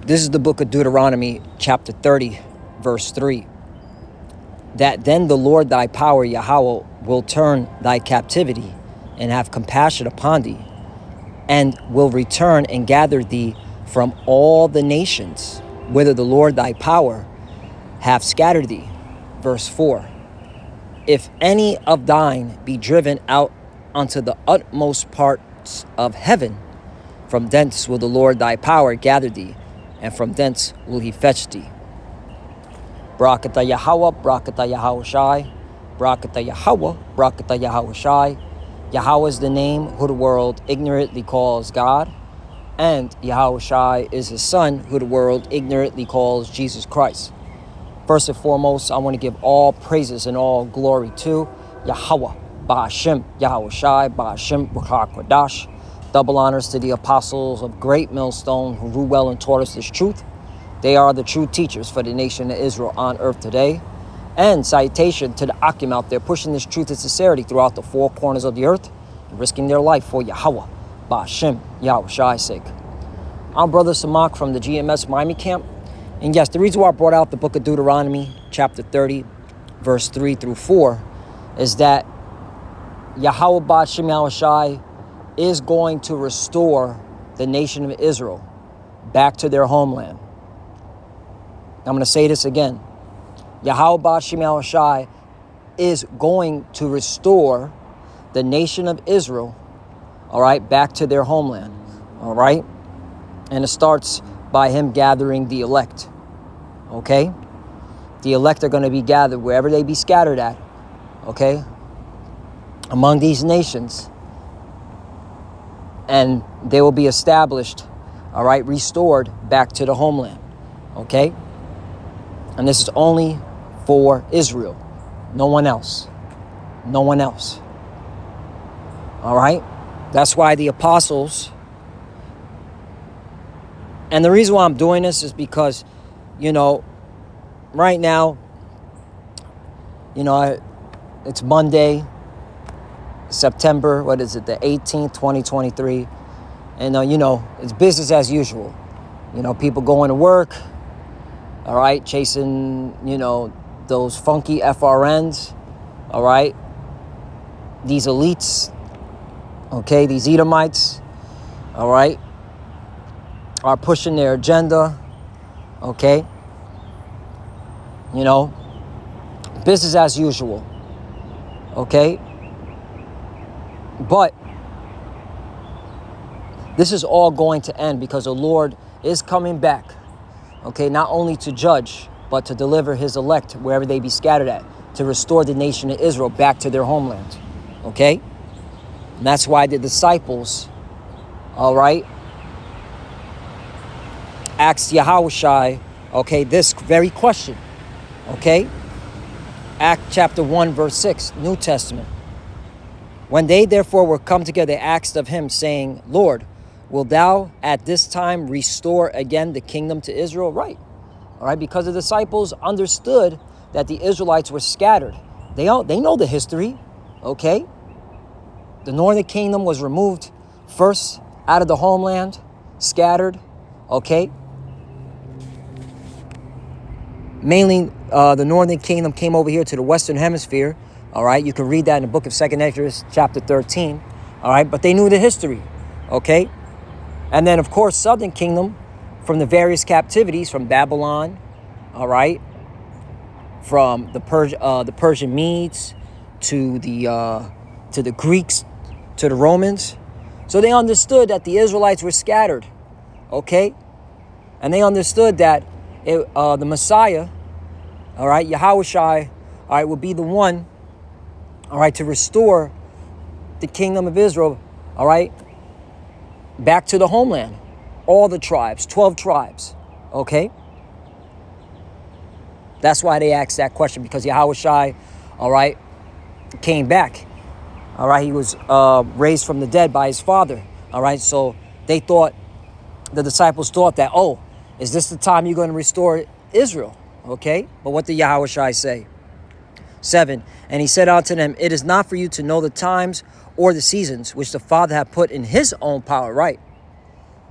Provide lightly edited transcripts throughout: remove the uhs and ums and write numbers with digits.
This is the book of Deuteronomy, chapter 30, verse 3. That then the Lord thy power, Yahweh, will turn thy captivity and have compassion upon thee, and will return and gather thee from all the nations, whither the Lord thy power hath scattered thee. Verse 4. If any of thine be driven out unto the utmost parts of heaven, from thence will the Lord thy power gather thee, and from thence will he fetch thee. Barakatah Yahweh, Barakatah Yahweh Shai, Barakatah Yahweh, Barakatah Yahweh Shai. Yahweh is the name who the world ignorantly calls God, and Yahweh Shai is his son who the world ignorantly calls Jesus Christ. First and foremost, I want to give all praises and all glory to Yahweh, Ba'ashem, Yahweh Shai, Ba'ashem, Ruach HaKodesh. Double honors to the apostles of Great Millstone who rule well and taught us this truth. They are the true teachers for the nation of Israel on earth today. And salutation to the Akim out there pushing this truth and sincerity throughout the four corners of the earth and risking their life for Yahweh, Ba'ashem, Yahweh Shai's sake. I'm Brother Samak from the GMS Miami camp. And yes, the reason why I brought out the book of Deuteronomy, chapter 30, verse 3 through 4, is that Yahweh Ba'ashem Yahweh Shai is going to restore the nation of Israel back to their homeland. I'm going to say this again. Yahweh Ba'ashem Yahweh Shai is going to restore the nation of Israel, all right, back to their homeland, all right? And it starts by him gathering the elect, okay? The elect are going to be gathered wherever they be scattered at, okay? Among these nations. And they will be established, all right, restored back to the homeland, okay? And this is only for Israel, no one else, no one else, all right? That's why the apostles, and the reason why I'm doing this is because, right now, it's Monday, September, the 18th, 2023. And, it's business as usual. People going to work, all right, chasing, those funky FRNs, all right, these elites, okay, these Edomites, all right, are pushing their agenda, okay, business as usual, okay. But this is all going to end because the Lord is coming back, okay, not only to judge, but to deliver his elect wherever they be scattered at, to restore the nation of Israel back to their homeland, okay? And that's why the disciples, all right, asked Yahushua, okay, this very question, okay? Acts chapter 1, verse 6, New Testament. When they therefore were come together, they asked of him, saying, Lord, wilt thou at this time restore again the kingdom to Israel? Right. All right, because the disciples understood that the Israelites were scattered. They know the history, okay? The northern kingdom was removed first out of the homeland, scattered, okay? Mainly, the northern kingdom came over here to the western hemisphere. All right, you can read that in the book of 2nd Exodus, chapter 13. All right, but they knew the history, okay? And then, of course, southern kingdom from the various captivities from Babylon, all right, from the Persian Medes to the Greeks, to the Romans. So they understood that the Israelites were scattered, okay? And they understood that the Messiah, all right, Yahushua, all right, will be the one, all right, to restore the kingdom of Israel, all right, back to the homeland. All the tribes, 12 tribes, okay? That's why they asked that question, because Yahushua, all right, came back. All right, he was raised from the dead by his father. All right, so they thought, the disciples thought that, oh, is this the time you're going to restore Israel? Okay, but what did Yahushua say? 7, and he said unto them, it is not for you to know the times or the seasons which the Father hath put in his own power. Right.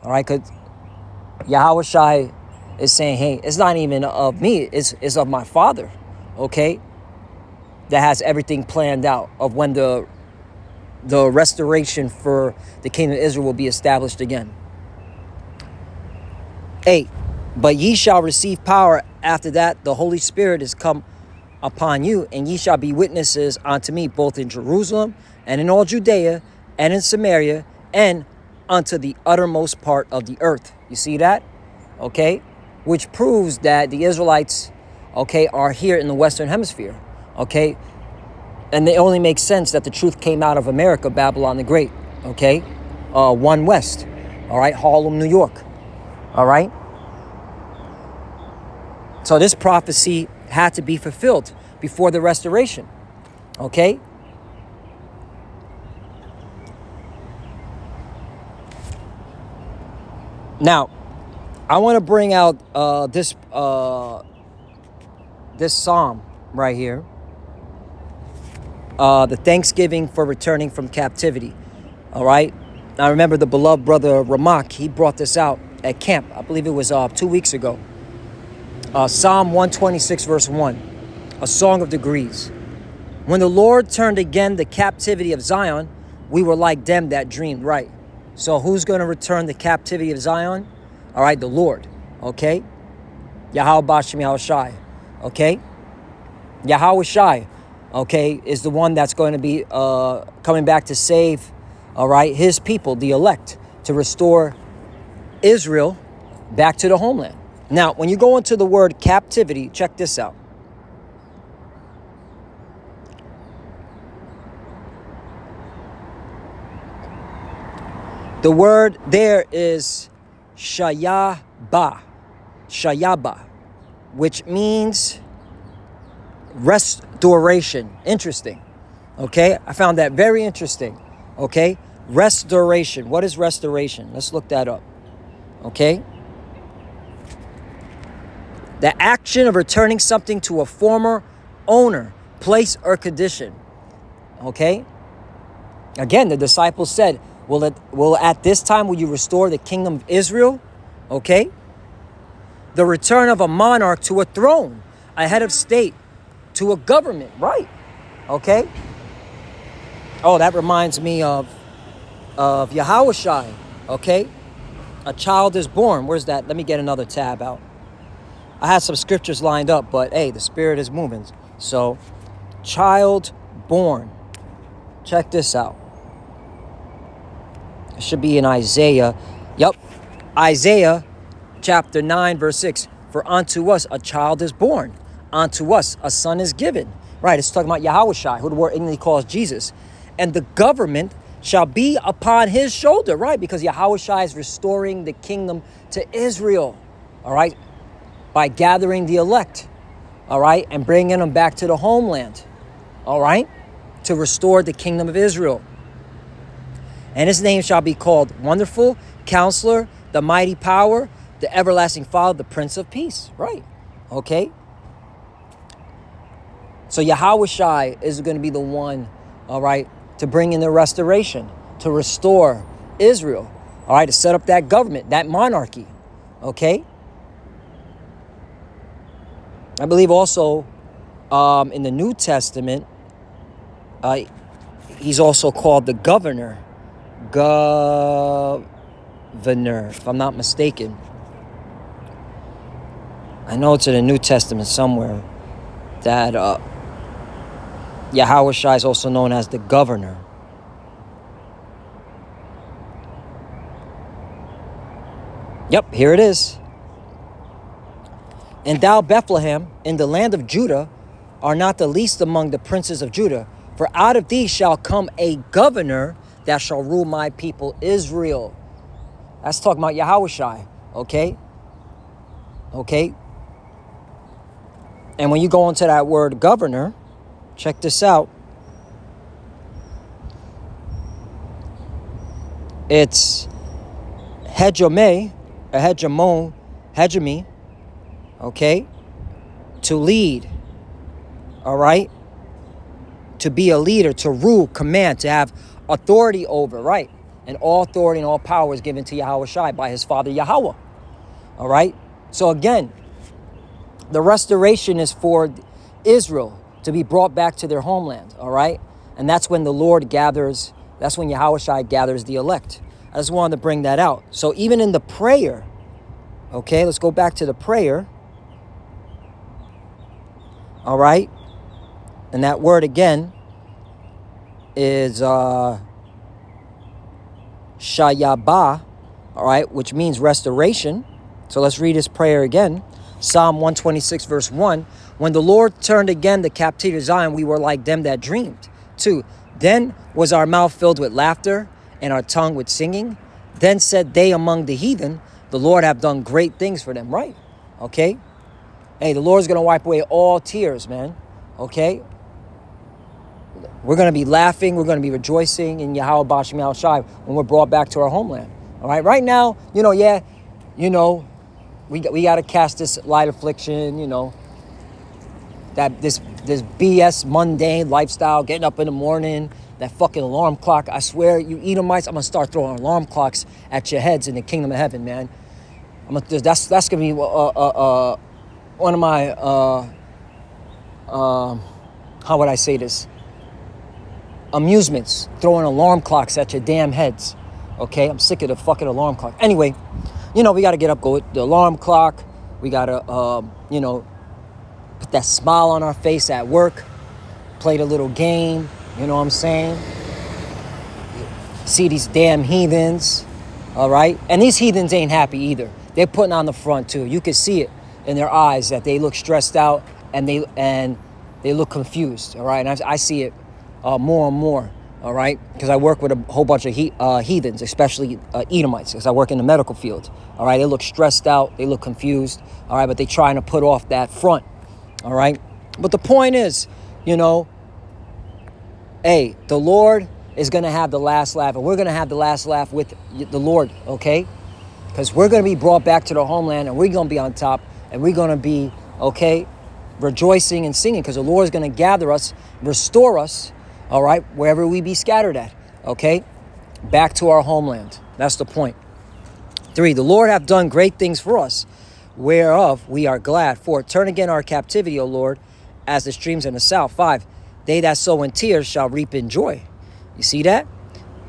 All right, because Yahushua is saying, hey, it's not even of me, it's of my Father, okay? That has everything planned out of when the restoration for the kingdom of Israel will be established again. 8, but ye shall receive power after that the Holy Spirit is come upon you, and ye shall be witnesses unto me both in Jerusalem and in all Judea and in Samaria and unto the uttermost part of the earth. You see that? Okay? Which proves that the Israelites, okay, are here in the Western Hemisphere. Okay? And it only makes sense that the truth came out of America, Babylon the Great. Okay? 1 West. All right? Harlem, New York. All right? So this prophecy had to be fulfilled before the restoration. Okay? Now, I want to bring out this psalm right here. The thanksgiving for returning from captivity. All right? I remember the beloved brother Ramak, he brought this out at camp. I believe it was 2 weeks ago. Psalm 126 verse 1. A song of degrees. When the Lord turned again the captivity of Zion, we were like them that dreamed. Right. So who's going to return the captivity of Zion? All right, the Lord. Okay? Yahweh Bashem Yahweh Shai. Okay? Yahweh Shai, okay, is the one that's going to be coming back to save, all right, his people, the elect, to restore Israel back to the homeland. Now, when you go into the word captivity, check this out. The word there is shayaba, which means restoration. Interesting. Okay, I found that very interesting. Okay, restoration. What is restoration? Let's look that up. Okay. The action of returning something to a former owner, place, or condition. Okay? Again, the disciples said, will at this time will you restore the kingdom of Israel? Okay? The return of a monarch to a throne, a head of state, to a government. Right. Okay? Oh, that reminds me of Yahweh Shai. Okay? A child is born. Where's that? Let me get another tab out. I had some scriptures lined up, but hey, the spirit is moving. So, child born. Check this out. It should be in Isaiah. Yep. Isaiah chapter 9, verse 6. For unto us a child is born. Unto us a son is given. Right, it's talking about Yahweh Shai, who the word English calls Jesus. And the government shall be upon his shoulder. Right, because Yahweh Shai is restoring the kingdom to Israel. All right. By gathering the elect, all right, and bringing them back to the homeland, all right, to restore the kingdom of Israel. And his name shall be called Wonderful, Counselor, the Mighty Power, the Everlasting Father, the Prince of Peace, right, okay. So Yahweh Shai is going to be the one, all right, to bring in the restoration, to restore Israel, all right, to set up that government, that monarchy, okay. I believe also in the New Testament, he's also called the governor. Governor, if I'm not mistaken. I know it's in the New Testament somewhere that Yahweh Shai is also known as the governor. Yep, here it is. And thou, Bethlehem, in the land of Judah, are not the least among the princes of Judah. For out of thee shall come a governor that shall rule my people Israel. That's talking about Yahweh Shai, okay? Okay? And when you go into that word governor, check this out. It's hegemony, okay, to lead, all right, to be a leader, to rule, command, to have authority over, right, and all authority and all power is given to Yahweh Shai by his father Yahweh, all right, So again, the restoration is for Israel to be brought back to their homeland, all right? And that's when the Lord gathers, that's when Yahushua gathers the elect. I just wanted to bring that out. So even in the prayer, okay, let's go back to the prayer, all right? And that word again is Shayabah, all right, which means restoration. So let's read this prayer again. Psalm 126, verse 1. When the Lord turned again the captivity of Zion, we were like them that dreamed. 2. Then was our mouth filled with laughter and our tongue with singing. Then said they among the heathen, the Lord have done great things for them. Right? Okay? Hey, the Lord's going to wipe away all tears, man. Okay? We're going to be laughing. We're going to be rejoicing in Yahweh Bashim Yahushai when we're brought back to our homeland. All right? Right now, we got to cast this light affliction, that this BS mundane lifestyle, getting up in the morning, that fucking alarm clock. I swear, you Edomites, I'm going to start throwing alarm clocks at your heads in the kingdom of heaven, man. That's going to be one of my, how would I say this? Amusements, throwing alarm clocks at your damn heads. Okay, I'm sick of the fucking alarm clock. Anyway, we got to get up, go with the alarm clock. We got to, put that smile on our face at work, play the little game, you know what I'm saying? See these damn heathens, all right? And these heathens ain't happy either. They're putting on the front too. You can see it in their eyes that they look stressed out and they look confused, all right? And I see it more and more, all right? Because I work with a whole bunch of heathens, especially Edomites, because I work in the medical field, all right? They look stressed out, they look confused, all right? But they're trying to put off that front, all right? But the point is, hey, the Lord is going to have the last laugh, and we're going to have the last laugh with the Lord, okay? Because we're going to be brought back to the homeland, and we're going to be on top, and we're going to be, okay, rejoicing and singing, because the Lord is going to gather us, restore us, all right, wherever we be scattered at, okay? Back to our homeland. That's the point. 3, the Lord hath done great things for us, whereof we are glad. 4, turn again our captivity, O Lord, as the streams in the south. 5, they that sow in tears shall reap in joy. You see that?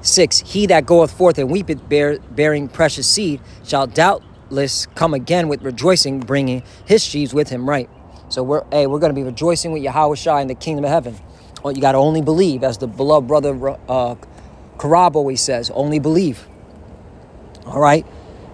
6, he that goeth forth and weepeth, bearing precious seed, shall doubtless come again with rejoicing, bringing his sheaves with him. Right. So we're going to be rejoicing with Yahushua in the kingdom of heaven. Well, you got to only believe, as the beloved brother Karab always says, only believe. All right.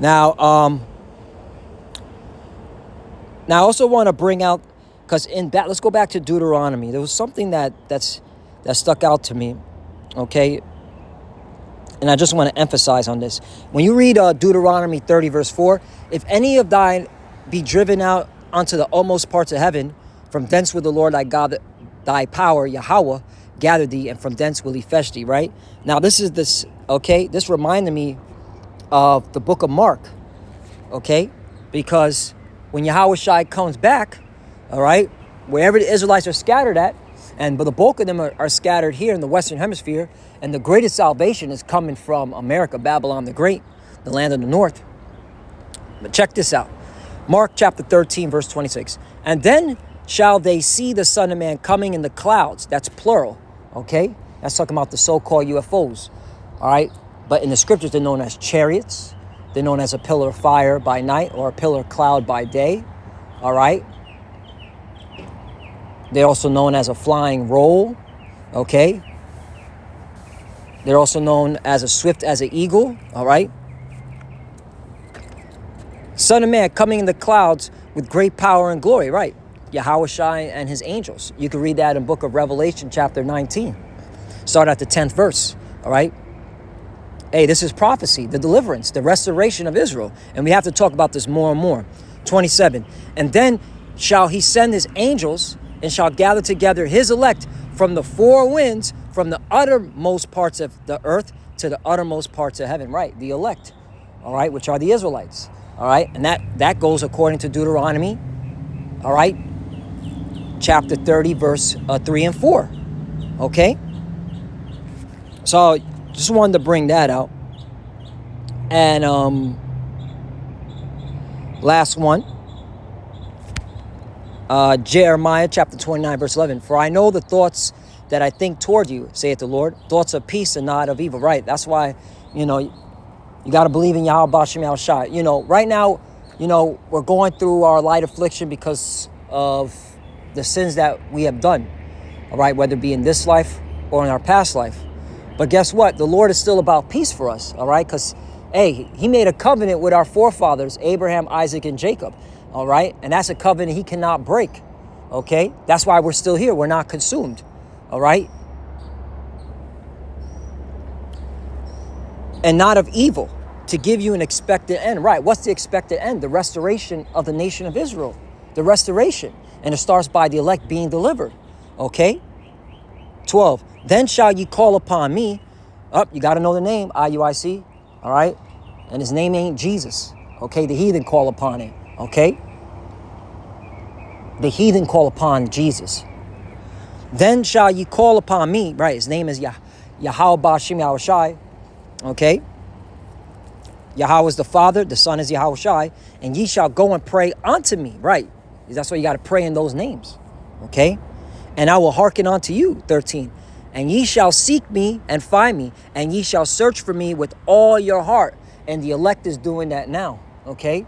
Now, I also want to bring out, because let's go back to Deuteronomy. There was something that stuck out to me, okay? And I just want to emphasize on this. When you read Deuteronomy 30, verse 4, if any of thine be driven out unto the utmost parts of heaven, from thence will the Lord thy God, thy power, Yahweh, gather thee, and from thence will he fetch thee, right? Now, this reminded me of the book of Mark, okay? Because when Yahushua comes back, all right, wherever the Israelites are scattered at, but the bulk of them are scattered here in the Western Hemisphere, and the greatest salvation is coming from America, Babylon the Great, the land of the north. But check this out. Mark chapter 13, verse 26. And then shall they see the Son of Man coming in the clouds. That's plural, okay? That's talking about the so-called UFOs, all right? But in the scriptures, they're known as chariots. They're known as a pillar of fire by night or a pillar of cloud by day, all right? They're also known as a flying roll, okay? They're also known as a swift as an eagle, all right? Son of Man coming in the clouds with great power and glory, right? Yahushua and his angels. You can read that in book of Revelation, chapter 19. Start at the 10th verse, all right? Hey, this is prophecy, the deliverance, the restoration of Israel. And we have to talk about this more and more. 27. And then shall he send his angels and shall gather together his elect from the four winds, from the uttermost parts of the earth to the uttermost parts of heaven. Right, the elect, all right, which are the Israelites, all right? And that goes according to Deuteronomy, all right, chapter 30, verse 3 and 4, okay? So just wanted to bring that out. And Last one. Jeremiah chapter 29, verse 11. For I know the thoughts that I think toward you, saith the Lord, thoughts of peace and not of evil. Right. That's why, you got to believe in Yahweh Ba'Shem Yahushai. Right now, we're going through our light affliction because of the sins that we have done. All right. Whether it be in this life or in our past life. But guess what? The Lord is still about peace for us. All right. Because, hey, he made a covenant with our forefathers, Abraham, Isaac, and Jacob. All right. And that's a covenant he cannot break. OK, that's why we're still here. We're not consumed. All right. And not of evil, to give you an expected end. Right. What's the expected end? The restoration of the nation of Israel. The restoration. And it starts by the elect being delivered. OK. 12. Then shall ye call upon me. You got to know the name. IUIC. All right. And his name ain't Jesus. OK. The heathen call upon it. Okay? The heathen call upon Jesus. Then shall ye call upon me. Right, his name is Yahweh Ba'Shem Yahushai. Okay? Yahweh is the Father, the Son is Yahushai. And ye shall go and pray unto me. Right. That's why you got to pray in those names. Okay? And I will hearken unto you. 13. And ye shall seek me and find me. And ye shall search for me with all your heart. And the elect is doing that now. Okay?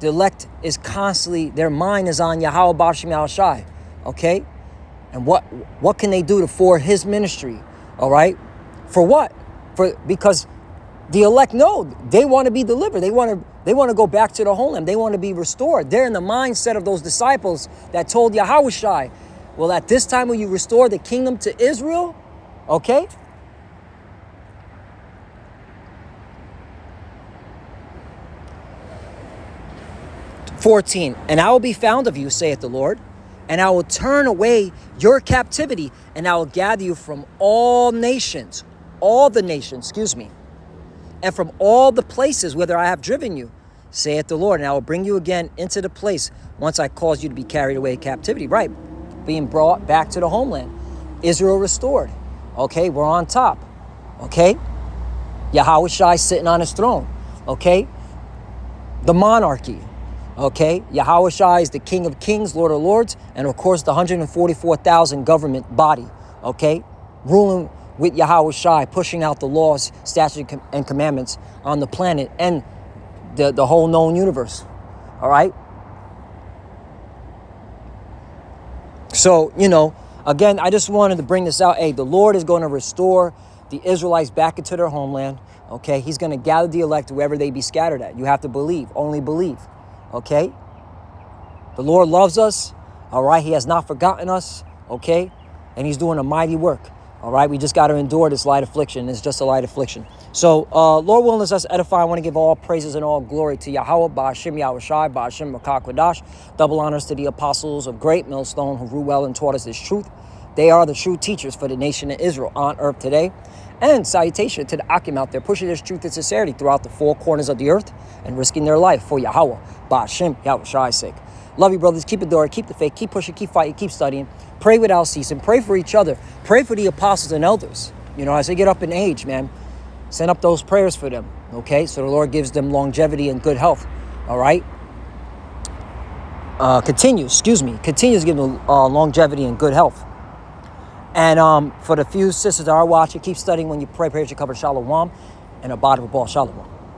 The elect is constantly, their mind is on Yahweh Ba'Shem Yahushai. Okay? And what can they do for his ministry? All right? For what? Because the elect know they want to be delivered. They want to go back to the homeland. They want to be restored. They're in the mindset of those disciples that told Yahushai, well, at this time will you restore the kingdom to Israel? Okay? 14, and I will be found of you, saith the Lord, and I will turn away your captivity, and I will gather you from all the nations, and from all the places whither I have driven you, saith the Lord, and I will bring you again into the place once I cause you to be carried away in captivity. Right, being brought back to the homeland. Israel restored. Okay, we're on top. Okay, Yahushai sitting on his throne. Okay, the monarchy. Okay, Yahushai is the King of Kings, Lord of Lords, and of course the 144,000 government body. Okay, ruling with Yahushai, pushing out the laws, statutes, and commandments on the planet and the whole known universe. All right. So, again, I just wanted to bring this out. Hey, the Lord is going to restore the Israelites back into their homeland. Okay, he's going to gather the elect wherever they be scattered at. You have to believe, only believe. Okay, the Lord loves us. All right, he has not forgotten us. Okay, and he's doing a mighty work. All right, we just got to endure this light affliction. It's just a light affliction. So, Lord willing, us edify. I want to give all praises and all glory to Yahweh, Ba'Shem Yahushai, Ba'Shem Rakah Kodash. Double honors to the apostles of great millstone who rule well and taught us this truth. They are the true teachers for the nation of Israel on earth today. And salutation to the Akim out there pushing this truth and sincerity throughout the four corners of the earth and risking their life for Yahweh, Ba'Shem Yahushai's sake. Love you, brothers. Keep it door, keep the faith, keep pushing, keep fighting, keep studying. Pray without ceasing. Pray for each other. Pray for the apostles and elders. As they get up in age, man, send up those prayers for them. Okay, so the Lord gives them longevity and good health. All right. Continues to give them longevity and good health. And for the few sisters that are watching, keep studying when you pray. Pray to cover Shalom and a body of ball Shalom.